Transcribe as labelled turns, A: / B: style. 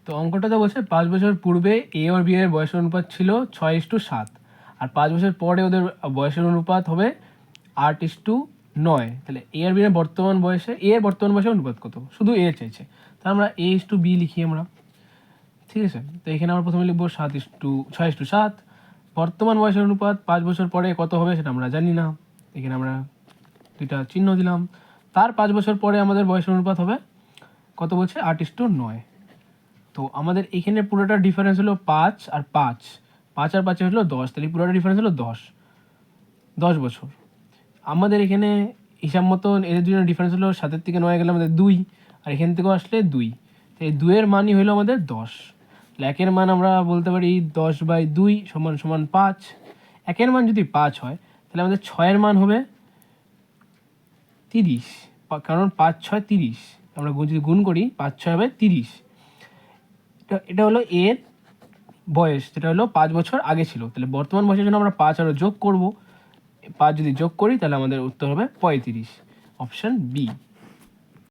A: তো অঙ্কটাতে বলছে 5 বছর পূর্বে এ আর বি এর বয়সের অনুপাত ছিল 6:7, আর 5 বছর পরে ওদের বয়সের অনুপাত হবে 8:9। তাহলে এ আর বি এর বর্তমান বয়সের অনুপাত কত, শুধু এ চাইছে। তাহলে আমরা A/B লিখি আমরা, ঠিক আছে। তো এখানে আমরা প্রথমে লিখবো 6:7। বর্তমান বয়সের অনুপাত 5 বছর পরে কত হবে সেটা আমরা জানি না, এখানে আমরা দুইটা চিহ্ন দিলাম। তার 5 বছর পরে আমাদের বয়সের অনুপাত হবে কত বলছে, 8:9। তো আমাদের এখানে পুরোটা ডিফারেন্স হলো 5 আর 5, 5 আর 5 হলো 10, তাহলে পুরোটা ডিফারেন্স হলো 10 বছর। আমাদের এখানে হিসাব মতন এদের দুজনের ডিফারেন্স হলো 7 থেকে 9 গেলে আমাদের 2, আর এখান থেকেও আসলে 2, তো এই 2 এর মানই হলো আমাদের 10। তাহলে একের মান আমরা বলতে পারি 10/2 = 5। একের মান যদি 5 হয় তাহলে আমাদের 6-এর মান হবে 30, কারণ 5 6 30, আমরা যদি গুণ করি 5 6 হবে 30। এটা হলো এর বয়স, যেটা হলো 5 বছর আগে ছিল। তাহলে বর্তমান বয়সের জন্য আমরা 5 আরও যোগ করব, 5 যদি যোগ করি তাহলে আমাদের উত্তর হবে 35, অপশান বি।